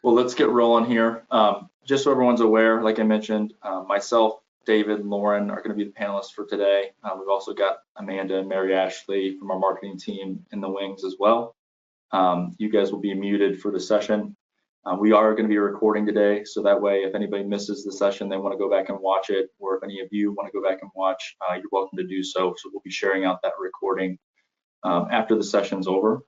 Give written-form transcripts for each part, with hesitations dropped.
Well, let's get rolling here. Just so everyone's aware, like I mentioned, myself, David, and Lauren are going to be the panelists for today. We've also got Amanda and Mary Ashley from our marketing team in the wings as well. You guys will be muted for the session. We are going to be recording today, so that way if anybody misses the session, they want to go back and watch it, or if any of you want to go back and watch, you're welcome to do so. So we'll be sharing out that recording after the session's over.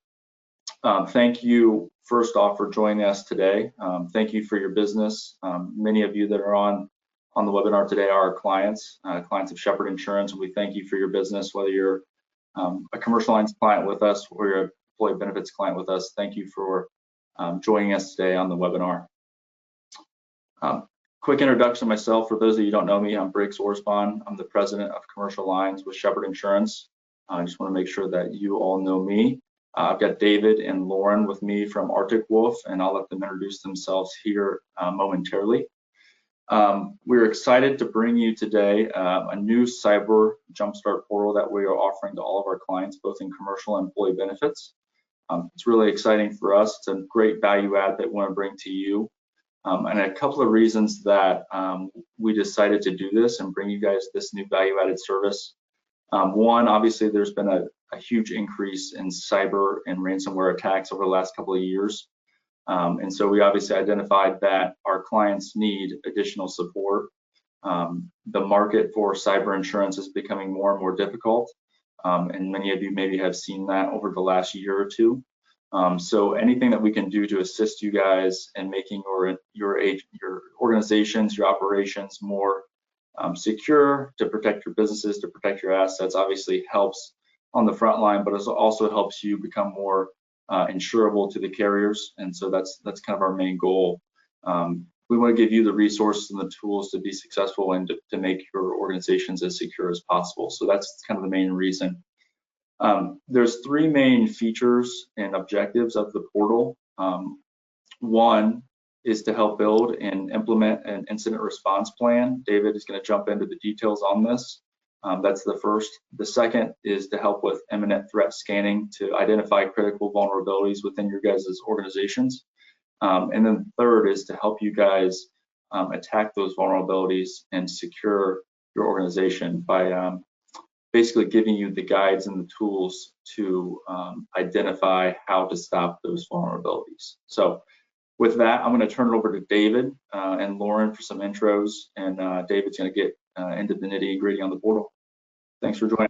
Thank you, first off, for joining us today. Thank you for your business. Many of you that are on the webinar today are our clients of Shepherd Insurance, and we thank you for your business, whether you're a commercial lines client with us or you're an employee benefits client with us. Thank you for joining us today on the webinar. Quick introduction of myself. For those of you who don't know me, I'm Briggs Orsbon. I'm the president of commercial lines with Shepherd Insurance. I just want to make sure that you all know me. I've got David and Lauren with me from Arctic Wolf, and I'll let them introduce themselves here momentarily. We're excited to bring you today a new cyber JumpStart portal that we are offering to all of our clients, both in commercial and employee benefits. It's really exciting for us. It's a great value add that we want to bring to you. And a couple of reasons that we decided to do this and bring you guys this new value added service. One, obviously, there's been a huge increase in cyber and ransomware attacks over the last couple of years. And so we obviously identified that our clients need additional support. The market for cyber insurance is becoming more and more difficult. And many of you maybe have seen that over the last year or two. So anything that we can do to assist you guys in making your organizations, your operations more secure, to protect your businesses, to protect your assets, obviously helps on the front line, but it also helps you become more insurable to the carriers. And so that's kind of our main goal. We want to give you the resources and the tools to be successful and to make your organizations as secure as possible. So that's kind of the main reason. There's three main features and objectives of the portal. One is to help build and implement an incident response plan. David is going to jump into the details on this. That's the first. The second is to help with imminent threat scanning to identify critical vulnerabilities within your guys' organizations. And then third is to help you guys attack those vulnerabilities and secure your organization by basically giving you the guides and the tools to identify how to stop those vulnerabilities. So with that, I'm going to turn it over to David and Lauren for some intros, and David's going to get into the nitty-gritty on the portal. Thanks for joining.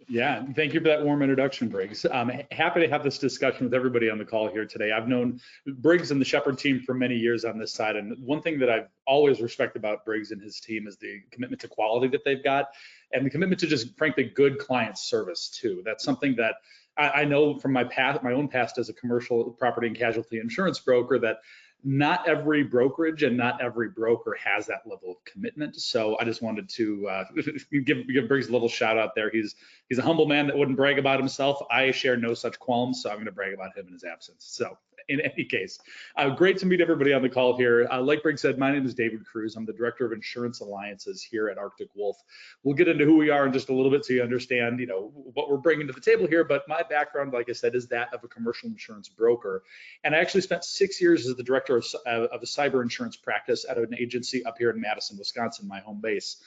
Yeah, thank you for that warm introduction, Briggs. I'm happy to have this discussion with everybody on the call here today. I've known Briggs and the Shepherd team for many years on this side, and one thing that I've always respected about Briggs and his team is the commitment to quality that they've got, and the commitment to just frankly good client service too. That's something that I know from my own past as a commercial property and casualty insurance broker, that not every brokerage and not every broker has that level of commitment. So I just wanted to give Briggs a little shout out there. He's a humble man that wouldn't brag about himself. I share no such qualms, so I'm going to brag about him in his absence. So in any case, great to meet everybody on the call here. Like Briggs said, my name is David Cruz. I'm the Director of Insurance Alliances here at Arctic Wolf. We'll get into who we are in just a little bit so you understand, what we're bringing to the table here. But my background, like I said, is that of a commercial insurance broker. And I actually spent 6 years as the director of a cyber insurance practice at an agency up here in Madison, Wisconsin, my home base.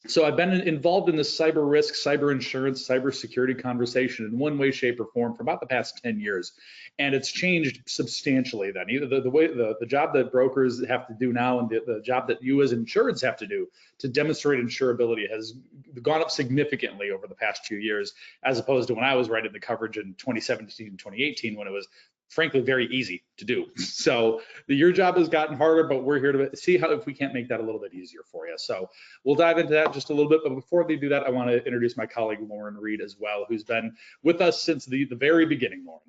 So I've been involved in the cyber risk, cyber insurance, cybersecurity conversation in one way, shape, or form for about the past 10 years. And it's changed substantially then. Either the job that brokers have to do now and the job that you as insureds have to do to demonstrate insurability has gone up significantly over the past few years, as opposed to when I was writing the coverage in 2017 and 2018, when it was frankly very easy to do. So your job has gotten harder, but we're here to see if we can't make that a little bit easier for you. So we'll dive into that just a little bit, but before we do that, I want to introduce my colleague Lauren Reed as well, who's been with us since the very beginning. Lauren.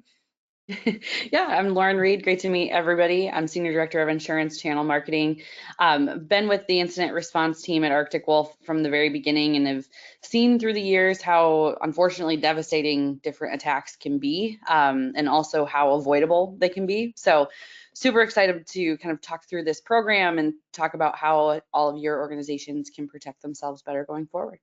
Yeah, I'm Lauren Reed. Great to meet everybody. I'm Senior Director of Insurance Channel Marketing. Been with the incident response team at Arctic Wolf from the very beginning, and have seen through the years how unfortunately devastating different attacks can be, and also how avoidable they can be. So super excited to kind of talk through this program and talk about how all of your organizations can protect themselves better going forward.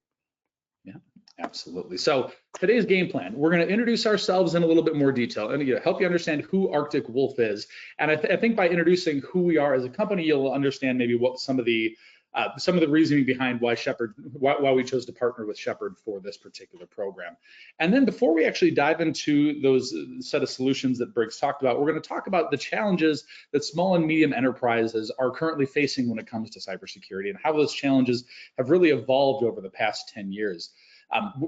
Yeah, Absolutely. So today's game plan, we're going to introduce ourselves in a little bit more detail and help you understand who Arctic Wolf is. And I think by introducing who we are as a company, you'll understand maybe what some of the reasoning behind why we chose to partner with Shepherd for this particular program. And then before we actually dive into those set of solutions that Briggs talked about, we're going to talk about the challenges that small and medium enterprises are currently facing when it comes to cybersecurity and how those challenges have really evolved over the past 10 years.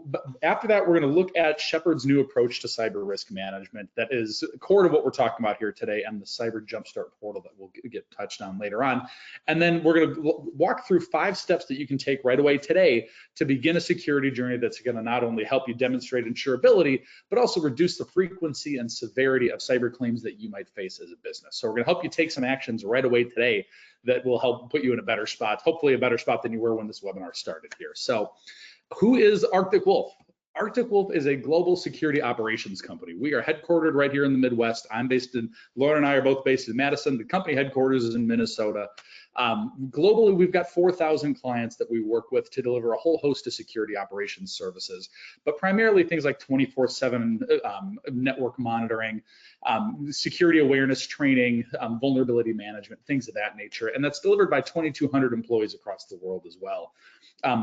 But after that, we're going to look at Shepherd's new approach to cyber risk management that is core to what we're talking about here today, and the Cyber JumpStart portal that we'll get touched on later on. And then we're going to walk through 5 steps that you can take right away today to begin a security journey that's going to not only help you demonstrate insurability, but also reduce the frequency and severity of cyber claims that you might face as a business. So we're going to help you take some actions right away today that will help put you in a better spot, hopefully a better spot than you were when this webinar started here. So who is Arctic Wolf? Arctic Wolf is a global security operations company. We are headquartered right here in the Midwest. Lauren and I are both based in Madison. The company headquarters is in Minnesota. Globally, we've got 4,000 clients that we work with to deliver a whole host of security operations services, but primarily things like 24/7 network monitoring, security awareness training, vulnerability management, things of that nature. And that's delivered by 2,200 employees across the world as well.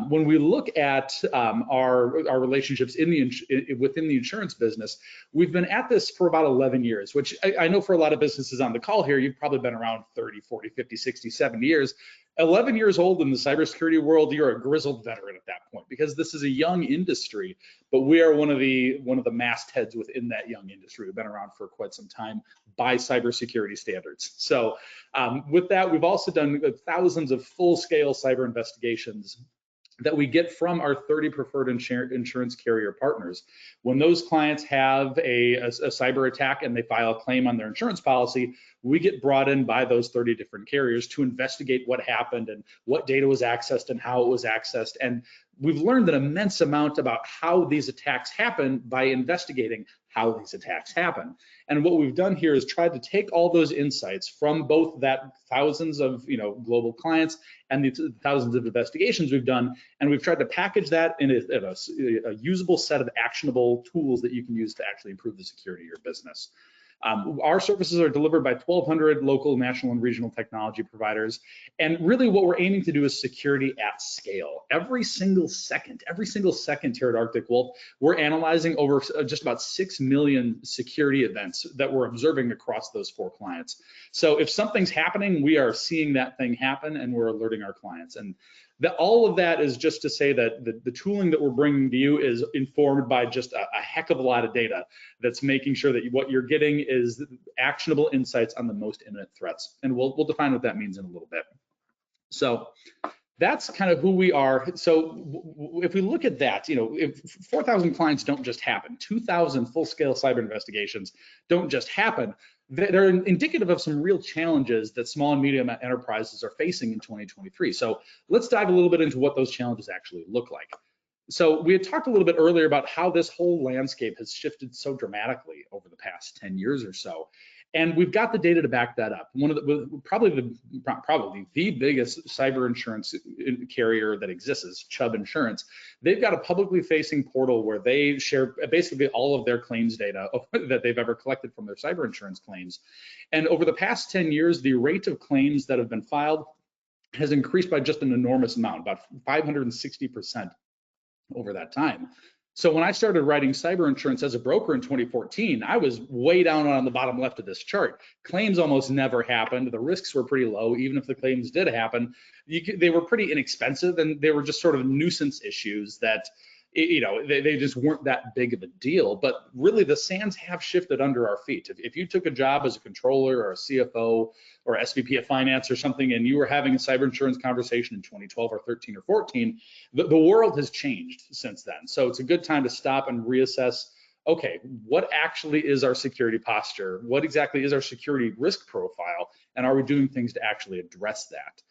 When we look at our relationships within the insurance business, we've been at this for about 11 years, which I know for a lot of businesses on the call here, you've probably been around 30, 40, 50, 60, 70 years. 11 years old in the cybersecurity world, you're a grizzled veteran at that point, because this is a young industry, but we are one of the mastheads within that young industry. We've been around for quite some time by cybersecurity standards. So with that, we've also done thousands of full-scale cyber investigations that we get from our 30 preferred insurance carrier partners. When those clients have a cyber attack and they file a claim on their insurance policy, we get brought in by those 30 different carriers to investigate what happened and what data was accessed and how it was accessed. And we've learned an immense amount about how these attacks happen by investigating how these attacks happen. And what we've done here is tried to take all those insights from both that thousands of global clients and the thousands of investigations we've done, and we've tried to package that in a usable set of actionable tools that you can use to actually improve the security of your business. Our services are delivered by 1,200 local, national, and regional technology providers. And really what we're aiming to do is security at scale. Every single second here at Arctic Wolf, we're analyzing over just about 6 million security events that we're observing across those 4 clients. So if something's happening, we are seeing that thing happen and we're alerting our clients. And all of that is just to say that the tooling that we're bringing to you is informed by just a heck of a lot of data that's making sure that what you're getting is actionable insights on the most imminent threats. And we'll define what that means in a little bit. So that's kind of who we are. So if we look at that, if 4,000 clients don't just happen, 2,000 full-scale cyber investigations don't just happen. They're indicative of some real challenges that small and medium enterprises are facing in 2023. So let's dive a little bit into what those challenges actually look like. So we had talked a little bit earlier about how this whole landscape has shifted so dramatically over the past 10 years or so. And we've got the data to back that up. Probably the biggest cyber insurance carrier that exists is Chubb Insurance. They've got a publicly facing portal where they share basically all of their claims data that they've ever collected from their cyber insurance claims. And over the past 10 years, the rate of claims that have been filed has increased by just an enormous amount, about 560% over that time. So when I started writing cyber insurance as a broker in 2014, I was way down on the bottom left of this chart. Claims almost never happened. The risks were pretty low. Even if the claims did happen, they were pretty inexpensive, and they were just sort of nuisance issues that, they just weren't that big of a deal. But really, the sands have shifted under our feet. If you took a job as a controller or a CFO or SVP of finance or something, and you were having a cyber insurance conversation in 2012 or 13 or 14, the world has changed since then. So it's a good time to stop and reassess, okay, what actually is our security posture? What exactly is our security risk profile? And are we doing things to actually address that?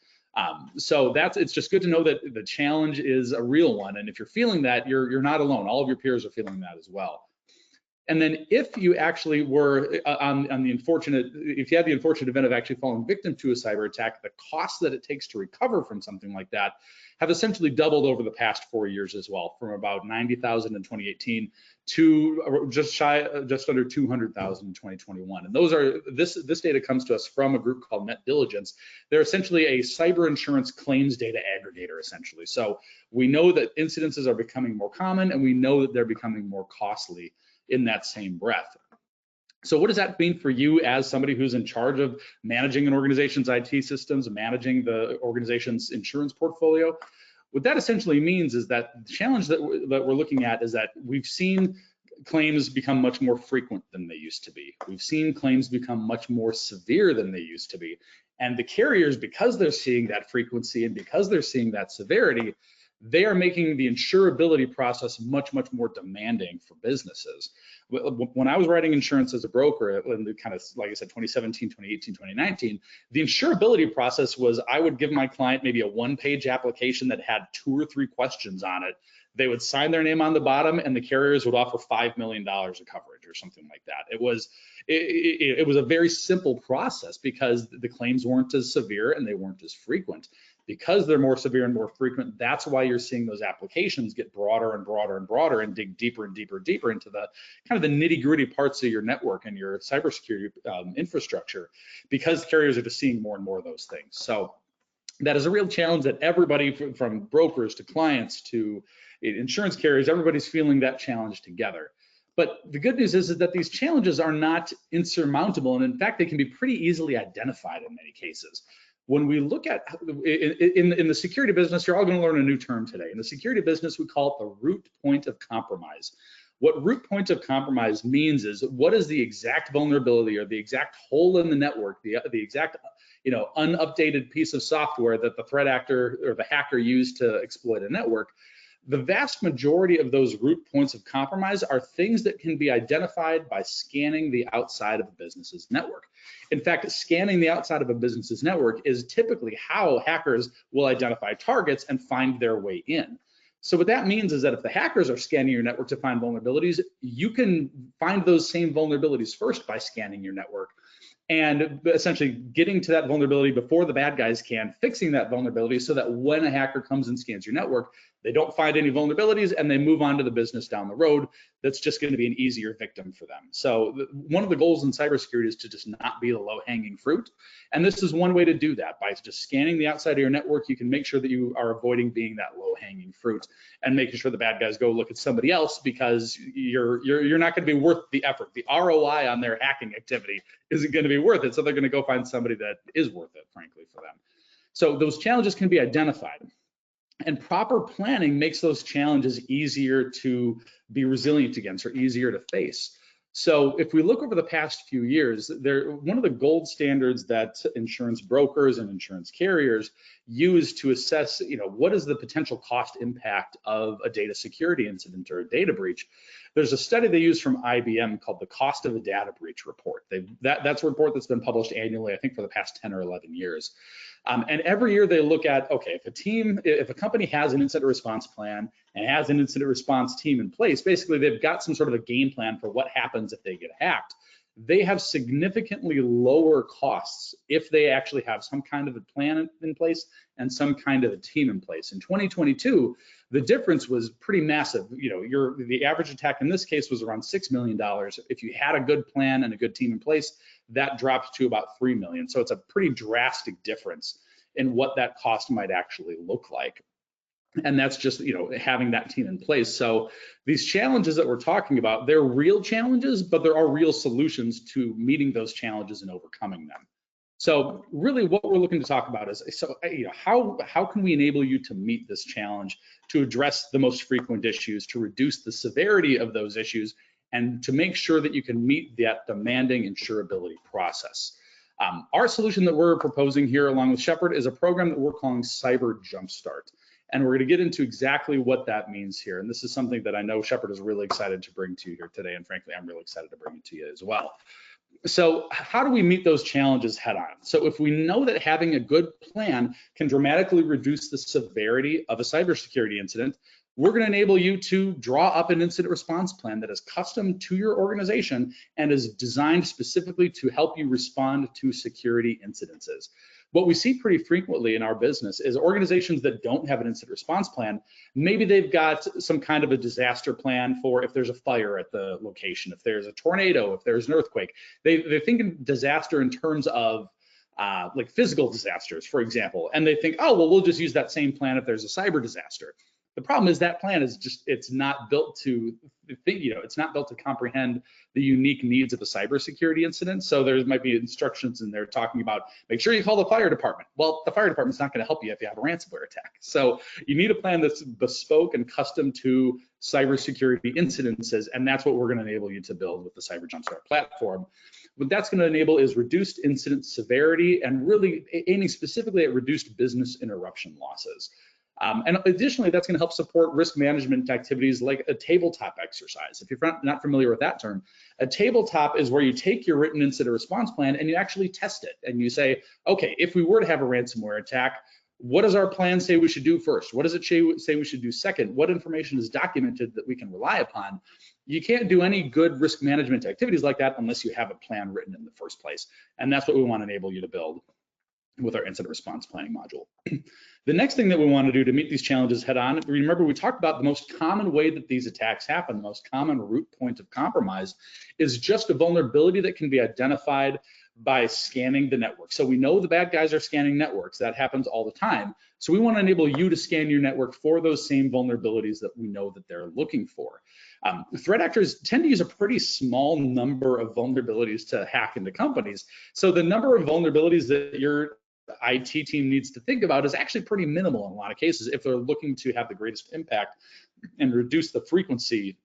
So it's just good to know that the challenge is a real one. And if you're feeling that, you're not alone. All of your peers are feeling that as well. And then if you actually were if you had the unfortunate event of actually falling victim to a cyber attack, the cost that it takes to recover from something like that have essentially doubled over the past 4 years as well, from about 90,000 in 2018 to just under 200,000 in 2021. And this data comes to us from a group called Net Diligence. They're essentially a cyber insurance claims data aggregator, essentially. So we know that incidences are becoming more common, and we know that they're becoming more costly in that same breath. So what does that mean for you as somebody who's in charge of managing an organization's IT systems, managing the organization's insurance portfolio? What that essentially means is that the challenge that we're looking at is that we've seen claims become much more frequent than they used to be. We've seen claims become much more severe than they used to be. And the carriers, because they're seeing that frequency and because they're seeing that severity, they are making the insurability process much, much more demanding for businesses. When I was writing insurance as a broker, in the kind of, like I said, 2017, 2018, 2019, the insurability process was I would give my client maybe a one-page application that had 2 or 3 questions on it. They would sign their name on the bottom, and the carriers would offer $5 million of coverage or something like that. It was a very simple process because the claims weren't as severe and they weren't as frequent. Because they're more severe and more frequent, that's why you're seeing those applications get broader and broader and broader and dig deeper and deeper and deeper into the kind of the nitty-gritty parts of your network and your cybersecurity infrastructure, because carriers are just seeing more and more of those things. So that is a real challenge that everybody from brokers to clients to insurance carriers, everybody's feeling that challenge together. But the good news is that these challenges are not insurmountable, and in fact, they can be pretty easily identified in many cases. When we look at, in the security business, you're all going to learn a new term today. In the security business, we call it the root point of compromise. What root point of compromise means is, what is the exact vulnerability or the exact hole in the network, the exact unupdated piece of software that the threat actor or the hacker used to exploit a network. The vast majority of those root points of compromise are things that can be identified by scanning the outside of a business's network. In fact, scanning the outside of a business's network is typically how hackers will identify targets and find their way in. So what that means is that if the hackers are scanning your network to find vulnerabilities, you can find those same vulnerabilities first by scanning your network and essentially getting to that vulnerability before the bad guys can, fixing that vulnerability so that when a hacker comes and scans your network, they don't find any vulnerabilities and they move on to the business down the road that's just going to be an easier victim for them. So one of the goals in cybersecurity is to just not be the low-hanging fruit. And this is one way to do that. By just scanning the outside of your network, you can make sure that you are avoiding being that low-hanging fruit and making sure the bad guys go look at somebody else, because you're not going to be worth the effort. The ROI on their hacking activity isn't going to be worth it. So they're going to go find somebody that is worth it, frankly, for them. So those challenges can be identified. And proper planning makes those challenges easier to be resilient against or easier to face. So if we look over the past few years, one of the gold standards that insurance brokers and insurance carriers use to assess, what is the potential cost impact of a data security incident or a data breach. There's a study they use from IBM called the Cost of a Data Breach report. That's a report that's been published annually, I think, for the past 10 or 11 years. And every year they look at, okay, if a company has an incident response plan and has an incident response team in place, basically they've got some sort of a game plan for what happens if they get hacked. They have significantly lower costs if they actually have some kind of a plan in place and some kind of a team in place. In 2022, the difference was pretty massive. The average attack in this case was around $6 million. If you had a good plan and a good team in place, that dropped to about $3 million. So it's a pretty drastic difference in what that cost might actually look like. And that's just, having that team in place. So these challenges that we're talking about, they're real challenges, but there are real solutions to meeting those challenges and overcoming them. So really what we're looking to talk about is, how can we enable you to meet this challenge, to address the most frequent issues, to reduce the severity of those issues, and to make sure that you can meet that demanding insurability process. Our solution that we're proposing here along with Shepherd is a program that we're calling Cyber JumpStart. And we're going to get into exactly what that means here. And this is something that I know Shepherd is really excited to bring to you here today. And frankly, I'm really excited to bring it to you as well. So how do we meet those challenges head on? So if we know that having a good plan can dramatically reduce the severity of a cybersecurity incident, we're going to enable you to draw up an incident response plan that is custom to your organization and is designed specifically to help you respond to security incidences. What we see pretty frequently in our business is organizations that don't have an incident response plan, maybe they've got some kind of a disaster plan for if there's a fire at the location, if there's a tornado, if there's an earthquake. They're thinking disaster in terms of like physical disasters, for example, and they think, oh, well, we'll just use that same plan if there's a cyber disaster. The problem is that plan is just, it's not built to think, it's not built to comprehend the unique needs of a cybersecurity incident. So there might be instructions in there talking about, make sure you call the fire department. Well, the fire department's not going to help you if you have a ransomware attack. So you need a plan that's bespoke and custom to cybersecurity incidences, and that's what we're going to enable you to build with the Cyber JumpStart platform. What that's going to enable is reduced incident severity and really aiming specifically at reduced business interruption losses. And additionally, that's going to help support risk management activities like a tabletop exercise. If you're not familiar with that term, a tabletop is where you take your written incident response plan and you actually test it. And you say, okay, if we were to have a ransomware attack, what does our plan say we should do first? What does it say we should do second? What information is documented that we can rely upon? You can't do any good risk management activities like that unless you have a plan written in the first place. And that's what we want to enable you to build with our incident response planning module. The next thing that we want to do to meet these challenges head on, remember we talked about the most common way that these attacks happen, the most common root point of compromise is just a vulnerability that can be identified by scanning the network. So we know the bad guys are scanning networks. That happens all the time. So we want to enable you to scan your network for those same vulnerabilities that we know that they're looking for. Threat actors tend to use a pretty small number of vulnerabilities to hack into companies. So the number of vulnerabilities that your IT team needs to think about is actually pretty minimal in a lot of cases if they're looking to have the greatest impact and reduce the frequency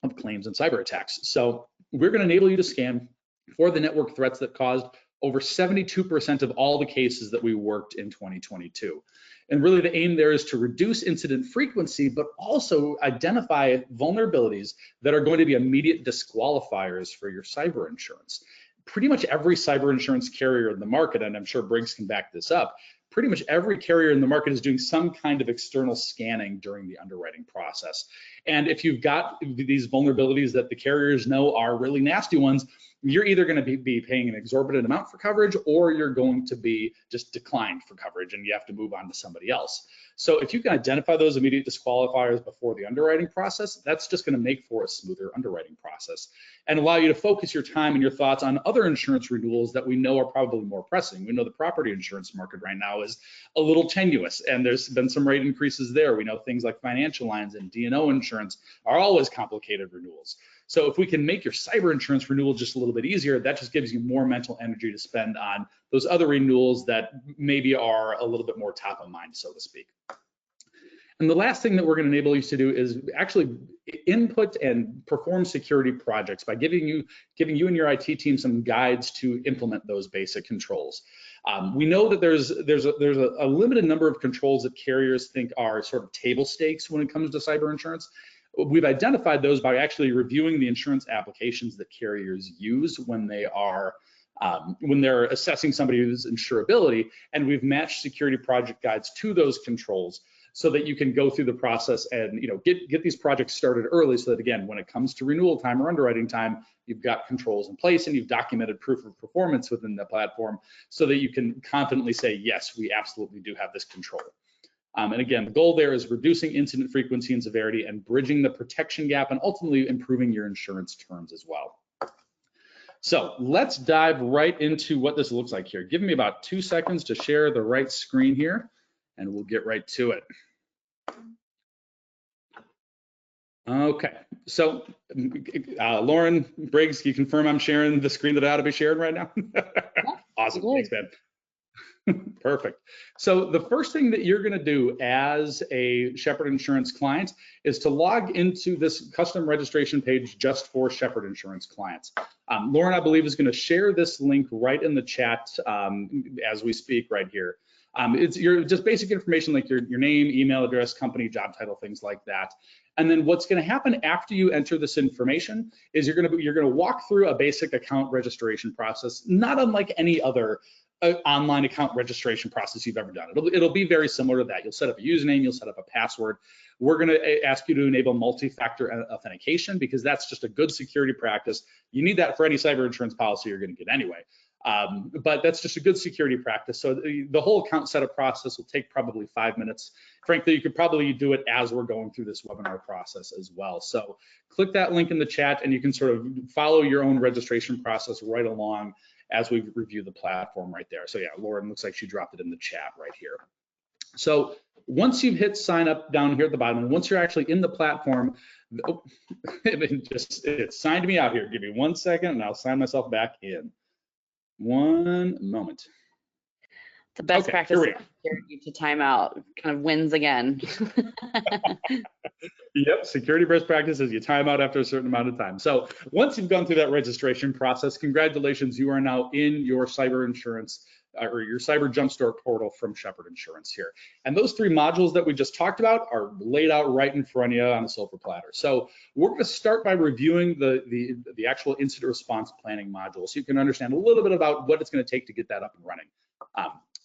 of claims and cyber attacks. So we're going to enable you to scan for the network threats that caused over 72% of all the cases that we worked in 2022. And really the aim there is to reduce incident frequency, but also identify vulnerabilities that are going to be immediate disqualifiers for your cyber insurance. Pretty much every cyber insurance carrier in the market, and I'm sure Briggs can back this up, pretty much every carrier in the market is doing some kind of external scanning during the underwriting process. And if you've got these vulnerabilities that the carriers know are really nasty ones, you're either going to be paying an exorbitant amount for coverage, or you're going to be just declined for coverage and you have to move on to somebody else. So if you can identify those immediate disqualifiers before the underwriting process, that's just going to make for a smoother underwriting process and allow you to focus your time and your thoughts on other insurance renewals that we know are probably more pressing. We know the property insurance market right now is a little tenuous, and there's been some rate increases there. We know things like financial lines and D&O insurance are always complicated renewals. So if we can make your cyber insurance renewal just a little bit easier, that just gives you more mental energy to spend on those other renewals that maybe are a little bit more top of mind, so to speak. And the last thing that we're going to enable you to do is actually input and perform security projects by giving you and your IT team some guides to implement those basic controls. We know that there's a limited number of controls that carriers think are sort of table stakes when it comes to cyber insurance. We've identified those by actually reviewing the insurance applications that carriers use when they're assessing somebody's insurability, and we've matched security project guides to those controls so that you can go through the process and get these projects started early, so that again, when it comes to renewal time or underwriting time, you've got controls in place and you've documented proof of performance within the platform so that you can confidently say, yes, we absolutely do have this control. And again, the goal there is reducing incident frequency and severity and bridging the protection gap and ultimately improving your insurance terms as well. So let's dive right into what this looks like here. Give me about 2 seconds to share the right screen here and we'll get right to it. Okay, so Lauren, Briggs, can you confirm I'm sharing the screen that I ought to be sharing right now? Awesome, thanks, man. Perfect. So the first thing that you're going to do as a Shepherd Insurance client is to log into this custom registration page just for Shepherd Insurance clients. Lauren, I believe, is going to share this link right in the chat as we speak right here. It's your just basic information like your name, email address, company, job title, things like that. And then what's going to happen after you enter this information is you're going to walk through a basic account registration process, not unlike any other online account registration process you've ever done. It'll be very similar to that. You'll set up a username, you'll set up a password. We're going to ask you to enable multi-factor authentication because that's just a good security practice. You need that for any cyber insurance policy you're going to get anyway. But that's just a good security practice. So the whole account setup process will take probably 5 minutes. Frankly, you could probably do it as we're going through this webinar process as well. So click that link in the chat and you can sort of follow your own registration process right along as we review the platform right there. So yeah, Lauren looks like she dropped it in the chat right here. So once you've hit sign up down here at the bottom, and once you're actually in the platform, it signed me out here. Give me 1 second and I'll sign myself back in. One moment. The best practice to time out kind of wins again. Yep, security best practice is you time out after a certain amount of time. So once you've gone through that registration process, congratulations, you are now in your cyber insurance or your cyber JumpStart portal from Shepherd Insurance here. And those 3 modules that we just talked about are laid out right in front of you on a silver platter. So we're going to start by reviewing the actual incident response planning module so you can understand a little bit about what it's going to take to get that up and running.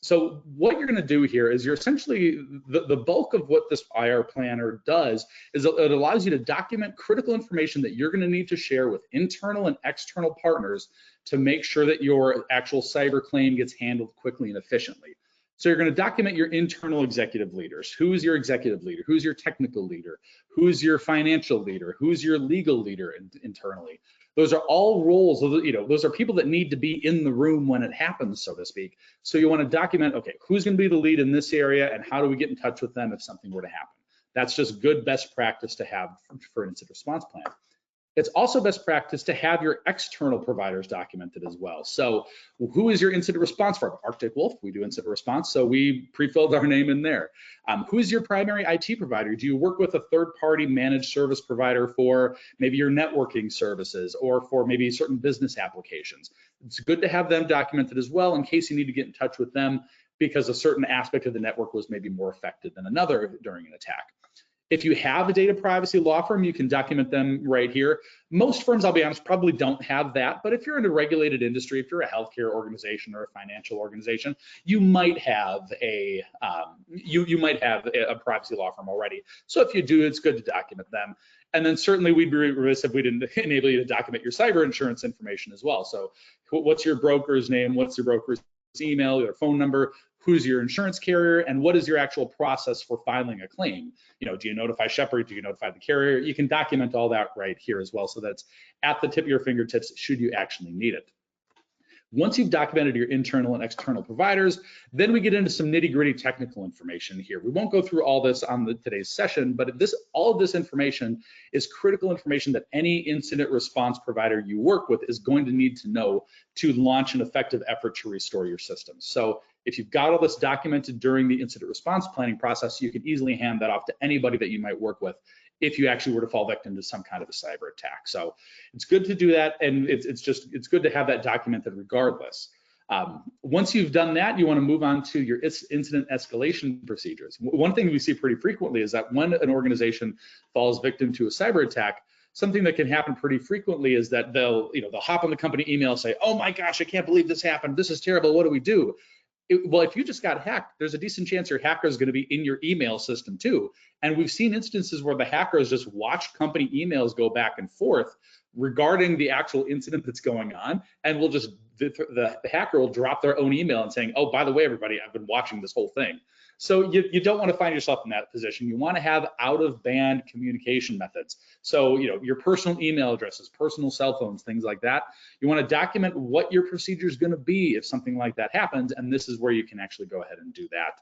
So what you're going to do here is you're essentially, the bulk of what this IR planner does is it allows you to document critical information that you're going to need to share with internal and external partners to make sure that your actual cyber claim gets handled quickly and efficiently. So you're going to document your internal executive leaders. Who's your executive leader? Who's your technical leader? Who's your financial leader? Who's your legal leader internally? Those are all roles, those are people that need to be in the room when it happens, so to speak. So you want to document, okay, who's going to be the lead in this area and how do we get in touch with them if something were to happen? That's just good best practice to have for an incident response plan. It's also best practice to have your external providers documented as well. So who is your incident response firm? Arctic Wolf, we do incident response, so we pre-filled our name in there. Who's your primary IT provider? Do you work with a third-party managed service provider for maybe your networking services or for maybe certain business applications? It's good to have them documented as well in case you need to get in touch with them because a certain aspect of the network was maybe more affected than another during an attack. If you have a data privacy law firm, you can document them right here. Most firms, I'll be honest, probably don't have that, but if you're in a regulated industry, if you're a healthcare organization or a financial organization, you might have a privacy law firm already. So if you do, it's good to document them. And then certainly we'd be remiss if we didn't enable you to document your cyber insurance information as well. So what's your broker's name? What's your broker's email, your phone number? Who's your insurance carrier, and what is your actual process for filing a claim? Do you notify Shepherd? Do you notify the carrier? You can document all that right here as well, so that's at the tip of your fingertips should you actually need it. Once you've documented your internal and external providers, then we get into some nitty-gritty technical information here. We won't go through all this on today's session, but all of this information is critical information that any incident response provider you work with is going to need to know to launch an effective effort to restore your systems. So if you've got all this documented during the incident response planning process, you can easily hand that off to anybody that you might work with if you actually were to fall victim to some kind of a cyber attack. So it's good to do that, and it's good to have that documented regardless. Once you've done that, you want to move on to your incident escalation procedures. One thing we see pretty frequently is that when an organization falls victim to a cyber attack, something that can happen pretty frequently is that they'll hop on the company email and say, oh my gosh, I can't believe this happened. This is terrible. What do we do? Well, if you just got hacked, there's a decent chance your hacker is going to be in your email system too. And we've seen instances where the hackers just watch company emails go back and forth regarding the actual incident that's going on, and the hacker will drop their own email and saying, oh, by the way, everybody, I've been watching this whole thing. So you don't want to find yourself in that position. You want to have out-of-band communication methods. So your personal email addresses, personal cell phones, things like that. You want to document what your procedure is going to be if something like that happens, and this is where you can actually go ahead and do that.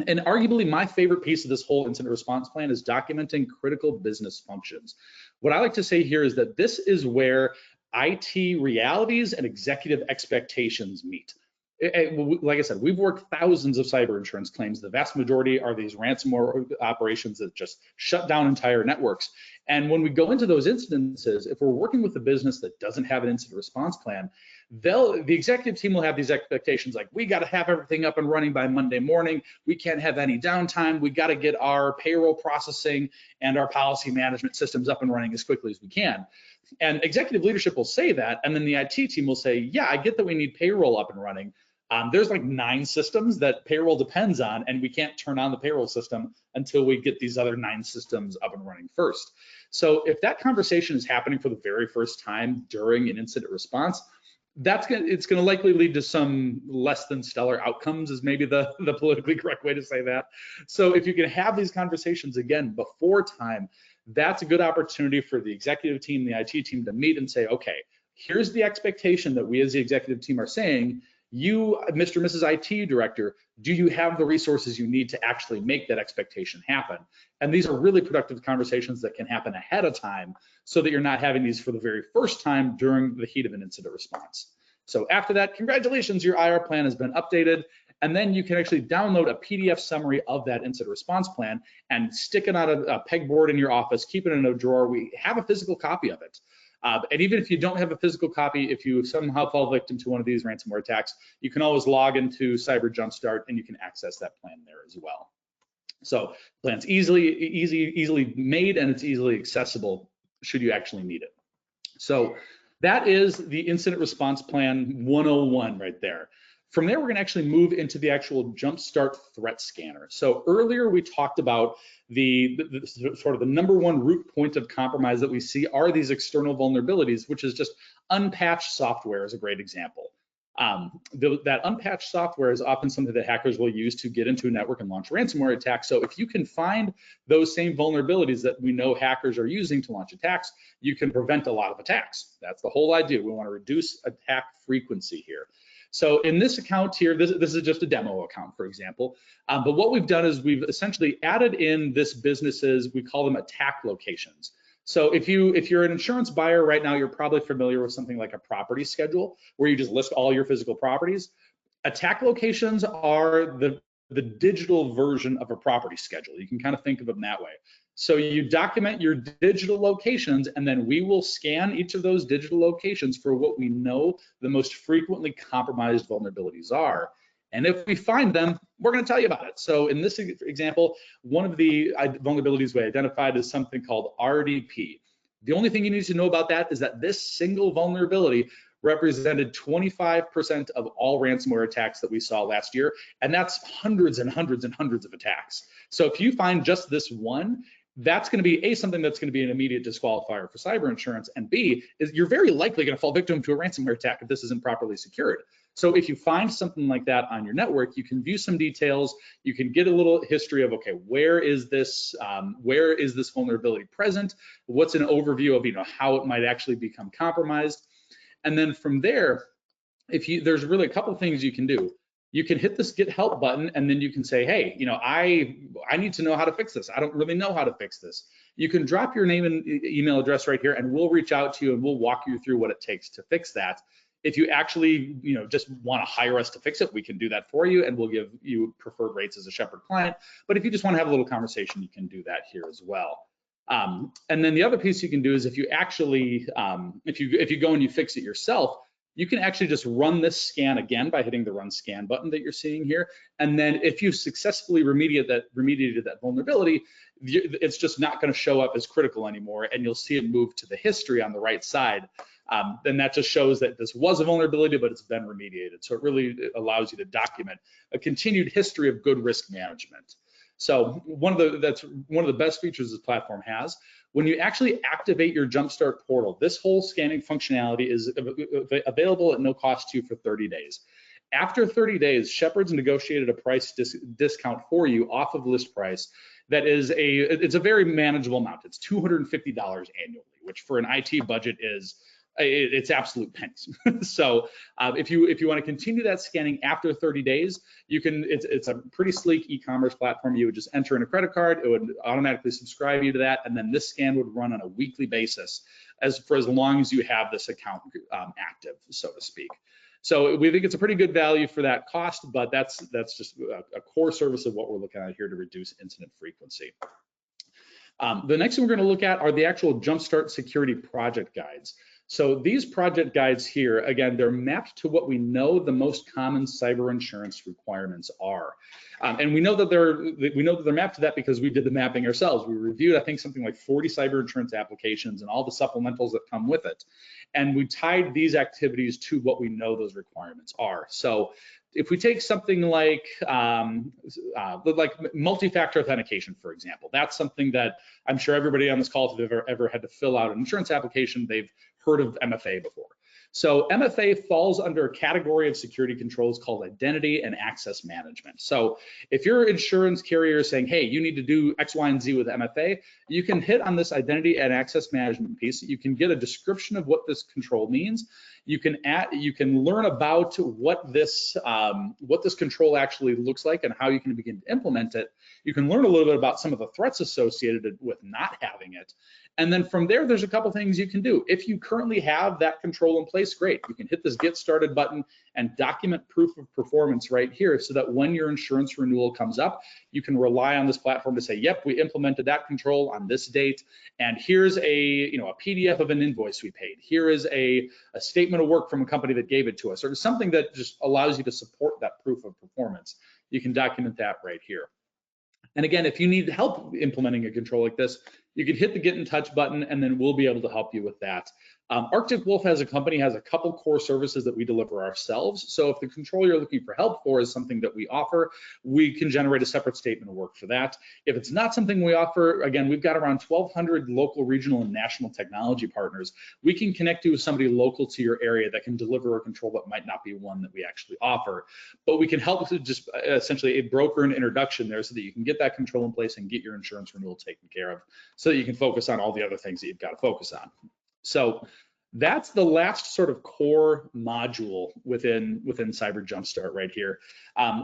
And arguably my favorite piece of this whole incident response plan is documenting critical business functions. What I like to say here is that this is where IT realities and executive expectations meet. Like I said, we've worked thousands of cyber insurance claims. The vast majority are these ransomware operations that just shut down entire networks. And when we go into those instances, if we're working with a business that doesn't have an incident response plan, the executive team will have these expectations like, we got to have everything up and running by Monday morning. We can't have any downtime. We got to get our payroll processing and our policy management systems up and running as quickly as we can. And executive leadership will say that, and then the IT team will say, yeah, I get that we need payroll up and running, There's like 9 systems that payroll depends on, and we can't turn on the payroll system until we get these other 9 systems up and running first. So if that conversation is happening for the very first time during an incident response, it's going to likely lead to some less than stellar outcomes, is maybe the politically correct way to say that. So if you can have these conversations again before time, that's a good opportunity for the executive team, the IT team to meet and say, okay, here's the expectation that we as the executive team are saying. You, Mr. and Mrs. IT director, do you have the resources you need to actually make that expectation happen? And these are really productive conversations that can happen ahead of time so that you're not having these for the very first time during the heat of an incident response. So after that, congratulations, your IR plan has been updated. And then you can actually download a PDF summary of that incident response plan and stick it on a pegboard in your office, keep it in a drawer. We have a physical copy of it. And even if you don't have a physical copy, if you somehow fall victim to one of these ransomware attacks, you can always log into JumpStart and you can access that plan there as well. So the plan's easily made, and it's easily accessible should you actually need it. So that is the incident response plan 101 right there. From there, we're going to actually move into the actual JumpStart threat scanner. So earlier we talked about the sort of the #1 root point of compromise that we see are these external vulnerabilities, which is just unpatched software is a great example. That unpatched software is often something that hackers will use to get into a network and launch ransomware attacks. So if you can find those same vulnerabilities that we know hackers are using to launch attacks, you can prevent a lot of attacks. That's the whole idea. We want to reduce attack frequency here. So in this account here, this is just a demo account, for example. But what we've done is we've essentially added in this business's, we call them attack locations. So if you're an insurance buyer right now, you're probably familiar with something like a property schedule where you just list all your physical properties. Attack locations are the digital version of a property schedule. You can kind of think of them that way. So you document your digital locations, and then we will scan each of those digital locations for what we know the most frequently compromised vulnerabilities are. And if we find them, we're going to tell you about it. So in this example, one of the vulnerabilities we identified is something called RDP. The only thing you need to know about that is that this single vulnerability represented 25% of all ransomware attacks that we saw last year. And that's hundreds and hundreds and hundreds of attacks. So if you find just this one, that's going to be something that's going to be an immediate disqualifier for cyber insurance, and B, is you're very likely going to fall victim to a ransomware attack if this isn't properly secured. So if you find something like that on your network, you can view some details, you can get a little history of, okay, where is this vulnerability present? What's an overview of how it might actually become compromised? And then from there, there's really a couple of things you can do. You can hit this Get Help button, and then you can say, hey, I need to know how to fix this. I don't really know how to fix this. You can drop your name and email address right here, and we'll reach out to you and we'll walk you through what it takes to fix that. If you actually, just want to hire us to fix it, we can do that for you, and we'll give you preferred rates as a Shepherd client. But if you just want to have a little conversation, you can do that here as well. And then the other piece you can do is if you actually, if you go and you fix it yourself, you can actually just run this scan again by hitting the Run Scan button that you're seeing here. And then if you successfully remediated that vulnerability, it's just not going to show up as critical anymore, and you'll see it move to the history on the right side. Then that just shows that this was a vulnerability, but it's been remediated. So it really allows you to document a continued history of good risk management. So that's one of the best features this platform has. When you actually activate your JumpStart portal, this whole scanning functionality is available at no cost to you for 30 days. After 30 days, Shepherd's negotiated a price discount for you off of list price that is it's a very manageable amount. It's $250 annually, which for an IT budget it's absolute pennies. So if you want to continue that scanning after 30 days, you can. It's a pretty sleek e-commerce platform. You would just enter in a credit card, it would automatically subscribe you to that, and then this scan would run on a weekly basis for as long as you have this account active, so to speak. So we think it's a pretty good value for that cost, but that's just a core service of what we're looking at here to reduce incident frequency. The next thing we're going to look at are the actual JumpStart security project guides. So these project guides here, again, they're mapped to what we know the most common cyber insurance requirements are. And we know that they're mapped to that because we did the mapping ourselves. We reviewed, I think, something like 40 cyber insurance applications and all the supplementals that come with it. And we tied these activities to what we know those requirements are. So if we take something like multi-factor authentication, for example, that's something that I'm sure everybody on this call, if they've ever had to fill out an insurance application, they've heard of MFA before. So MFA falls under a category of security controls called identity and access management. So if your insurance carrier is saying, hey, you need to do X, Y, and Z with MFA, you can hit on this identity and access management piece. You can get a description of what this control means. You can learn about what this control actually looks like and how you can begin to implement it. You can learn a little bit about some of the threats associated with not having it. And then from there, there's a couple things you can do. If you currently have that control in place, great. You can hit this Get Started button and document proof of performance right here so that when your insurance renewal comes up, you can rely on this platform to say, yep, we implemented that control on this date. And here's a PDF of an invoice we paid. Here is a statement of work from a company that gave it to us, or something that just allows you to support that proof of performance. You can document that right here. And again, if you need help implementing a control like this, you can hit the Get in Touch button, and then we'll be able to help you with that. Arctic Wolf as a company has a couple core services that we deliver ourselves. So if the control you're looking for help for is something that we offer, we can generate a separate statement of work for that. If it's not something we offer, again, we've got around 1,200 local, regional, and national technology partners. We can connect you with somebody local to your area that can deliver a control that might not be one that we actually offer. But we can help with just essentially a broker and introduction there so that you can get that control in place and get your insurance renewal taken care of so that you can focus on all the other things that you've got to focus on. So that's the last sort of core module within Cyber JumpStart right here.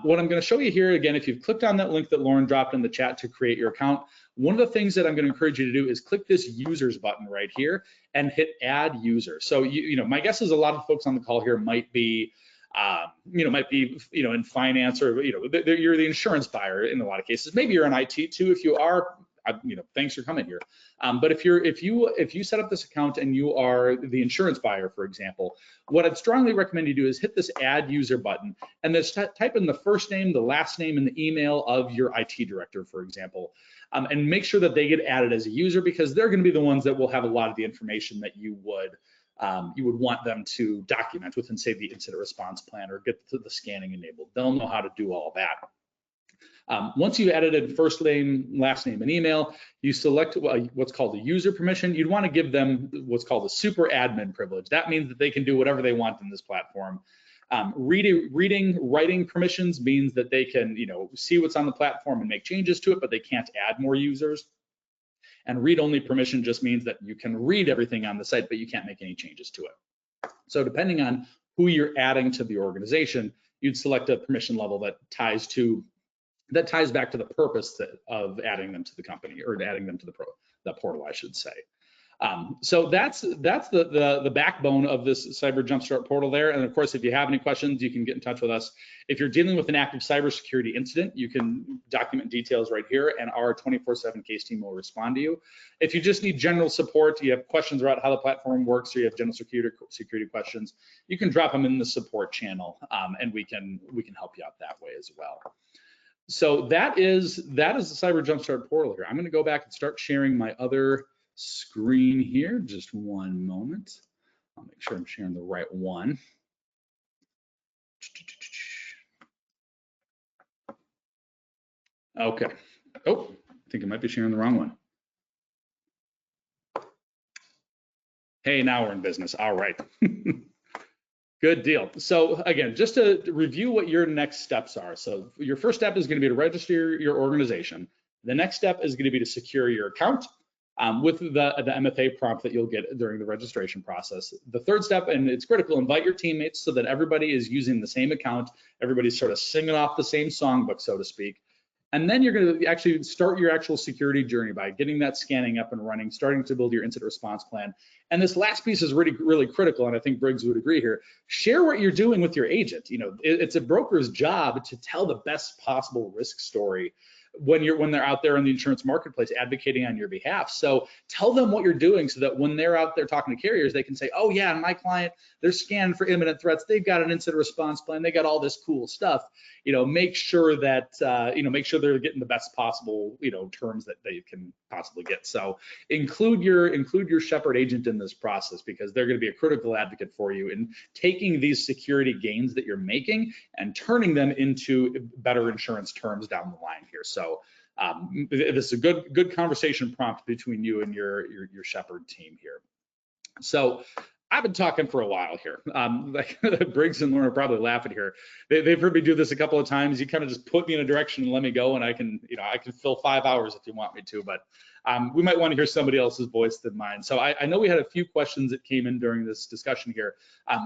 What I'm going to show you here, again, if you've clicked on that link that Lauren dropped in the chat to create your account, one of the things that I'm going to encourage you to do is click this users button right here and hit add user. So, my guess is a lot of folks on the call here might be in finance, or, you're the insurance buyer in a lot of cases. Maybe you're in IT too. If you are, thanks for coming here. But if you set up this account and you are the insurance buyer, for example, what I'd strongly recommend you do is hit this add user button and then type in the first name, the last name, and the email of your IT director, for example, and make sure that they get added as a user, because they're going to be the ones that will have a lot of the information that you would want them to document within, say, the incident response plan, or get the scanning enabled. They'll know how to do all that. Once you've edited first name, last name, and email, you select what's called a user permission. You'd want to give them what's called a super admin privilege. That means that they can do whatever they want in this platform. Writing permissions means that they can, see what's on the platform and make changes to it, but they can't add more users. And read-only permission just means that you can read everything on the site, but you can't make any changes to it. So depending on who you're adding to the organization, you'd select a permission level that ties back to the purpose of adding them to the company, or adding them to the portal, I should say. So that's the backbone of this Cyber JumpStart portal there. And of course, if you have any questions, you can get in touch with us. If you're dealing with an active cybersecurity incident, you can document details right here, and our 24/7 case team will respond to you. If you just need general support, you have questions about how the platform works, or you have general security questions, you can drop them in the support channel, and we can help you out that way as well. So that is the Cyber JumpStart portal here. I'm going to go back and start sharing my other screen here. Just one moment. I'll make sure I'm sharing the right one. Okay. Oh, I think I might be sharing the wrong one. Hey, now we're in business. All right. Good deal. So again, just to review what your next steps are. So your first step is going to be to register your organization. The next step is going to be to secure your account with the MFA prompt that you'll get during the registration process. The third step, and it's critical, invite your teammates so that everybody is using the same account. Everybody's sort of singing off the same songbook, so to speak. And then you're going to actually start your actual security journey by getting that scanning up and running, starting to build your incident response plan. And this last piece is really, really critical, and I think Briggs would agree here. Share what you're doing with your agent. It's a broker's job to tell the best possible risk story when they're out there in the insurance marketplace advocating on your behalf. So tell them what you're doing so that when they're out there talking to carriers, they can say, oh yeah, my client, they're scanned for imminent threats. They've got an incident response plan. They got all this cool stuff. Make sure that, make sure they're getting the best possible, terms that they can possibly get. So include your Shepherd agent in this process, because they're going to be a critical advocate for you in taking these security gains that you're making and turning them into better insurance terms down the line here. So this is a good conversation prompt between you and your Shepherd team here. So I've been talking for a while here. Briggs and Lauren are probably laughing here. They've heard me do this a couple of times. You kind of just put me in a direction and let me go, and I can fill 5 hours if you want me to, but we might want to hear somebody else's voice than mine. So I know we had a few questions that came in during this discussion here.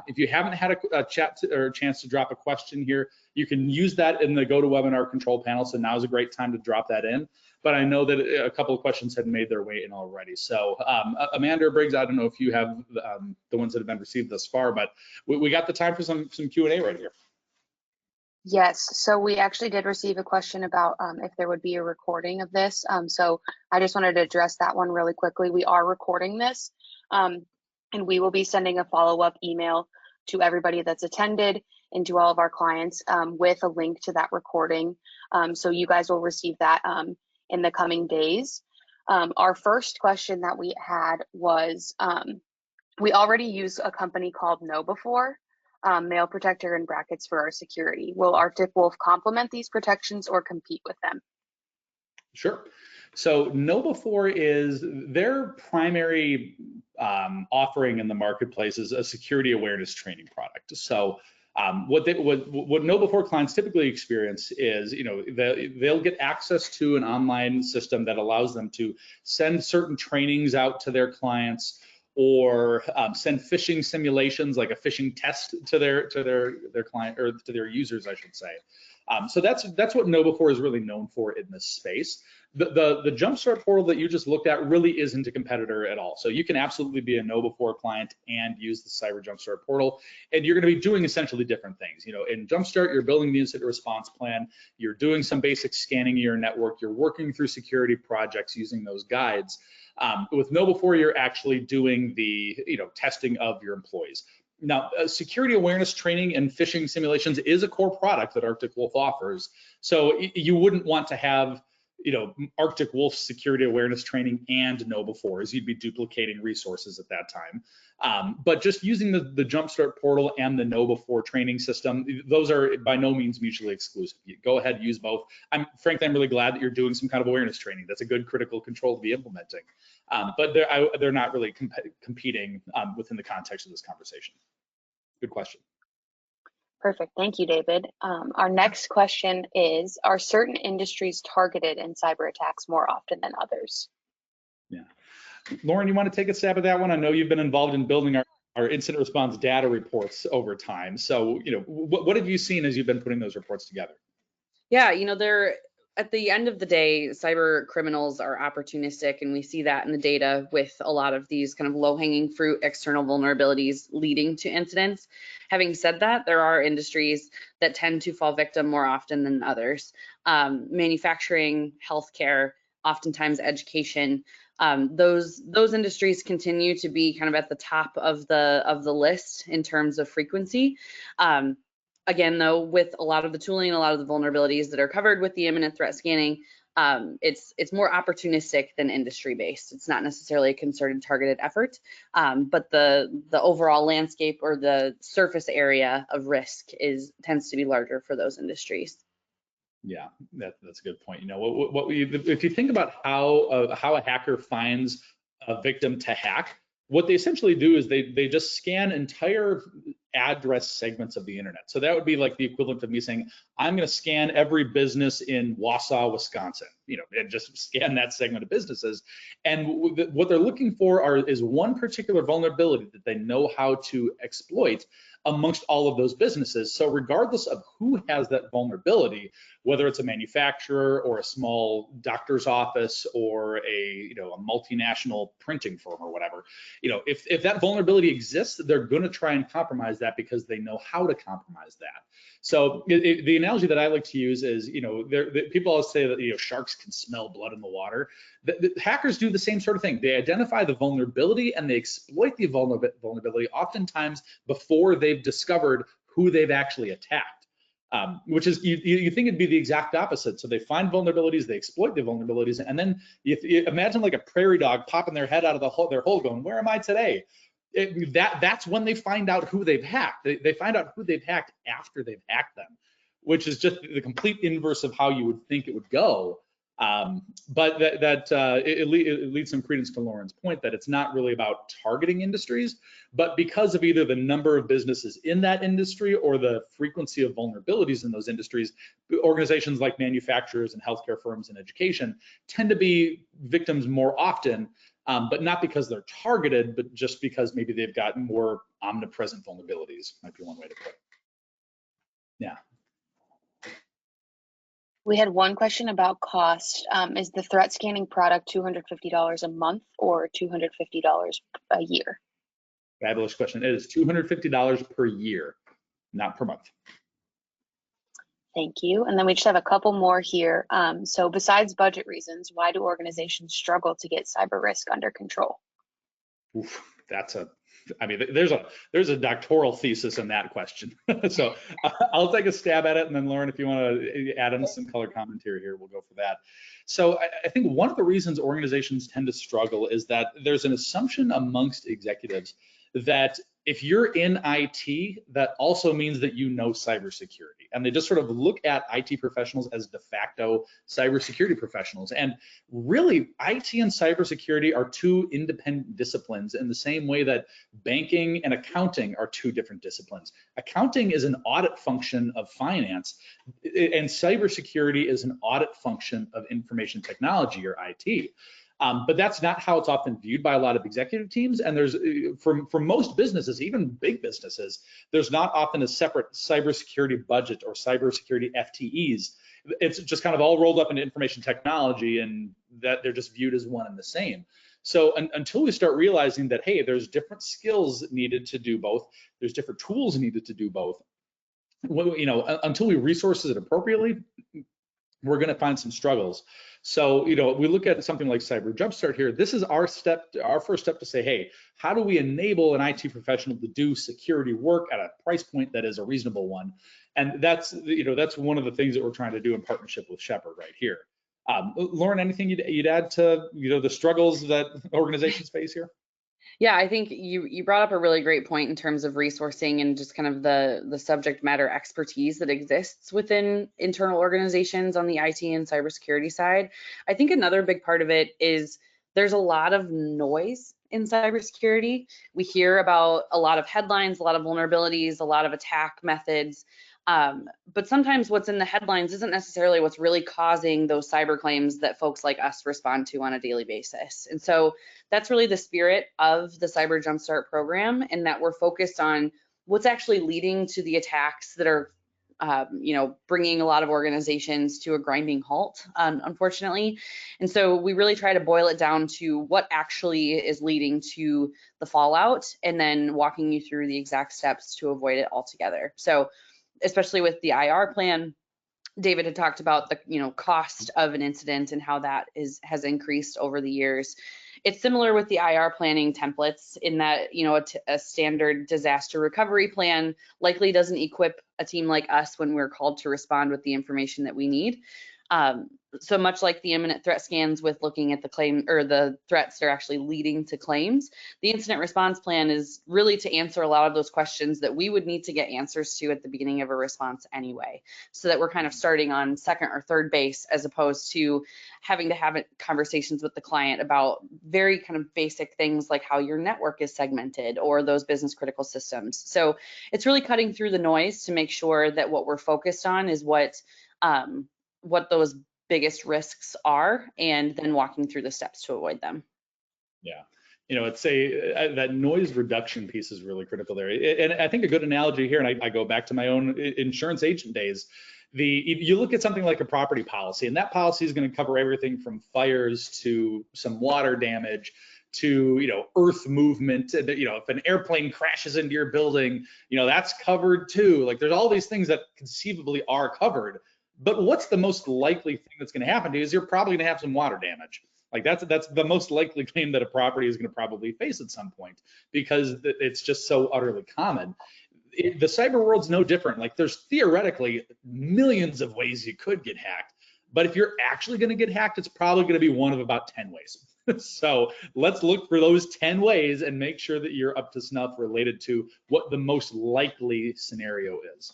If you haven't had a chat or a chance to drop a question here, you can use that in the GoToWebinar control panel. So now's a great time to drop that in. But I know that a couple of questions had made their way in already. So Amanda or Briggs, I don't know if you have the ones that have been received thus far, but we got the time for some Q&A right here. Yes, so we actually did receive a question about if there would be a recording of this. So I just wanted to address that one really quickly. We are recording this, and we will be sending a follow-up email to everybody that's attended and to all of our clients with a link to that recording. So you guys will receive that in the coming days. Our first question that we had was, we already use a company called KnowBe4, Mail Protector in brackets for our security. Will Arctic Wolf complement these protections or compete with them? Sure. So KnowBe4 is their primary offering in the marketplace is a security awareness training product. So what KnowBe4 clients typically experience is, they'll get access to an online system that allows them to send certain trainings out to their clients, or send phishing simulations, like a phishing test to their client, or to their users, I should say. So that's what KnowBe4 is really known for in this space. The JumpStart portal that you just looked at really isn't a competitor at all. So you can absolutely be a KnowBe4 client and use the Cyber JumpStart portal, and you're going to be doing essentially different things. In JumpStart, you're building the incident response plan, you're doing some basic scanning of your network, you're working through security projects using those guides. With KnowBe4, you're actually doing the testing of your employees. Now, security awareness training and phishing simulations is a core product that Arctic Wolf offers. So you wouldn't want to have Arctic Wolf security awareness training and KnowBe4, as you'd be duplicating resources at that time. But just using the JumpStart portal and the KnowBe4 training system, those are by no means mutually exclusive. You go ahead, use both. Frankly, I'm really glad that you're doing some kind of awareness training. That's a good critical control to be implementing. But they're not really competing within the context of this conversation. Good question. Perfect. Thank you, David. Our next question is, are certain industries targeted in cyber attacks more often than others? Yeah. Lauren, you want to take a stab at that one? I know you've been involved in building our incident response data reports over time. So, what have you seen as you've been putting those reports together? Yeah, they're at the end of the day, cyber criminals are opportunistic, and we see that in the data with a lot of these kind of low-hanging fruit external vulnerabilities leading to incidents. Having said that, there are industries that tend to fall victim more often than others. Manufacturing, healthcare, oftentimes education. Those industries continue to be kind of at the top of the list in terms of frequency. Again, though, with a lot of the tooling and a lot of the vulnerabilities that are covered with the imminent threat scanning, it's more opportunistic than industry-based. It's not necessarily a concerted, targeted effort, but the overall landscape or the surface area of risk tends to be larger for those industries. Yeah, that's a good point. If you think about how a hacker finds a victim to hack, what they essentially do is they just scan entire address segments of the internet. So that would be like the equivalent of me saying, I'm going to scan every business in Wausau, Wisconsin, and just scan that segment of businesses. And what they're looking for is one particular vulnerability that they know how to exploit amongst all of those businesses. So regardless of who has that vulnerability, whether it's a manufacturer or a small doctor's office or a multinational printing firm or whatever, if that vulnerability exists, they're going to try and compromise that because they know how to compromise that. So the analogy that I like to use is, people always say that sharks can smell blood in the water. The hackers do the same sort of thing. They identify the vulnerability and they exploit the vulnerability oftentimes before they've discovered who they've actually attacked. Which is, you think it'd be the exact opposite. So they find vulnerabilities, they exploit the vulnerabilities, and then you imagine like a prairie dog popping their head out of their hole going, where am I today? That's when they find out who they've hacked. They find out who they've hacked after they've hacked them, which is just the complete inverse of how you would think it would go. But it leads some credence to Lauren's point that it's not really about targeting industries, but because of either the number of businesses in that industry or the frequency of vulnerabilities in those industries, organizations like manufacturers and healthcare firms and education tend to be victims more often, but not because they're targeted, but just because maybe they've got more omnipresent vulnerabilities, might be one way to put it. Yeah. We had one question about cost. Is the threat scanning product $250 a month or $250 a year? Fabulous question. It is $250 per year, not per month. Thank you. And then we just have a couple more here. So besides budget reasons, why do organizations struggle to get cyber risk under control? Oof, there's a doctoral thesis in that question. So I'll take a stab at it, and then Lauren, if you want to add in some color commentary here, we'll go for that. So I think one of the reasons organizations tend to struggle is that there's an assumption amongst executives that if you're in IT, that also means that you know cybersecurity. And they just sort of look at IT professionals as de facto cybersecurity professionals. And really, IT and cybersecurity are two independent disciplines in the same way that banking and accounting are two different disciplines. Accounting is an audit function of finance, and cybersecurity is an audit function of information technology, or IT. But that's not how it's often viewed by a lot of executive teams. And there's, for most businesses, even big businesses, there's not often a separate cybersecurity budget or cybersecurity FTEs. It's just kind of all rolled up into information technology, and that they're just viewed as one and the same. So until we start realizing that, hey, there's different skills needed to do both, there's different tools needed to do both, until we resource it appropriately, we're going to find some struggles. So, we look at something like Cyber JumpStart here. This is our first step to say, hey, how do we enable an IT professional to do security work at a price point that is a reasonable one? And that's one of the things that we're trying to do in partnership with Shepherd right here. Lauren, anything you'd add to the struggles that organizations face here? Yeah, I think you brought up a really great point in terms of resourcing and just kind of the subject matter expertise that exists within internal organizations on the IT and cybersecurity side. I think another big part of it is there's a lot of noise in cybersecurity. We hear about a lot of headlines, a lot of vulnerabilities, a lot of attack methods. But sometimes what's in the headlines isn't necessarily what's really causing those cyber claims that folks like us respond to on a daily basis. And so that's really the spirit of the Cyber JumpStart program, and that we're focused on what's actually leading to the attacks that are bringing a lot of organizations to a grinding halt, unfortunately. And so we really try to boil it down to what actually is leading to the fallout, and then walking you through the exact steps to avoid it altogether. So especially with the IR plan, David had talked about the cost of an incident and how that has increased over the years. It's similar with the IR planning templates in that a standard disaster recovery plan likely doesn't equip a team like us when we're called to respond with the information that we need. So much like the imminent threat scans with looking at the claim or the threats that are actually leading to claims, the incident response plan is really to answer a lot of those questions that we would need to get answers to at the beginning of a response anyway, so that we're kind of starting on second or third base, as opposed to having to have conversations with the client about very kind of basic things like how your network is segmented or those business critical systems. So it's really cutting through the noise to make sure that what we're focused on is what those biggest risks are, and then walking through the steps to avoid them. Yeah. you know, that noise reduction piece is really critical there. And I think a good analogy here, and I go back to my own insurance agent days, you look at something like a property policy, and that policy is going to cover everything from fires to some water damage to, you know, earth movement. You know, if an airplane crashes into your building, you know, that's covered too. Like there's all these things that conceivably are covered. But what's the most likely thing that's going to happen to you is you're probably going to have some water damage. Like that's the most likely claim that a property is going to probably face at some point, because it's just so utterly common. The cyber world's no different. Like there's theoretically millions of ways you could get hacked, but if you're actually going to get hacked, it's probably going to be one of about 10 ways. So let's look for those 10 ways and make sure that you're up to snuff related to what the most likely scenario is.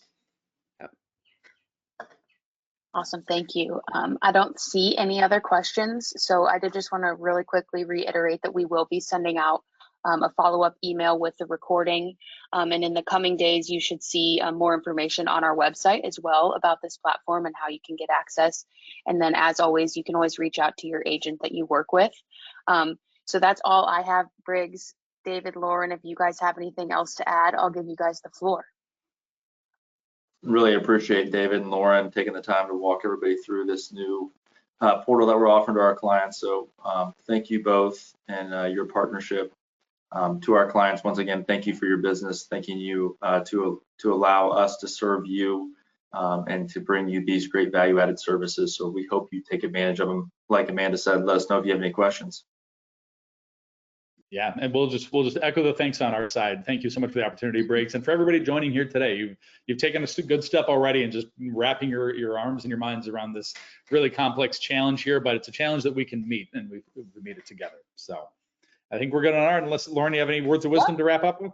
Awesome, thank you. I don't see any other questions, so I did just want to really quickly reiterate that we will be sending out a follow-up email with the recording, and in the coming days you should see more information on our website as well about this platform and how you can get access. And then, as always, you can always reach out to your agent that you work with. So that's all I have. Briggs, David, Lauren, if you guys have anything else to add, I'll give you guys the floor. Really appreciate David and Lauren taking the time to walk everybody through this new portal that we're offering to our clients. So thank you both and your partnership. To our clients, once again, thank you for your business. Thanking you to allow us to serve you and to bring you these great value-added services. So we hope you take advantage of them. Like Amanda said, let us know if you have any questions. Yeah, and we'll just echo the thanks on our side. Thank you so much for the opportunity, Briggs, and for everybody joining here today. You've taken a good step already and just wrapping your arms and your minds around this really complex challenge here, but it's a challenge that we can meet, and we meet it together. So I think we're good on our end. Unless, Lauren, you have any words of wisdom to wrap up with?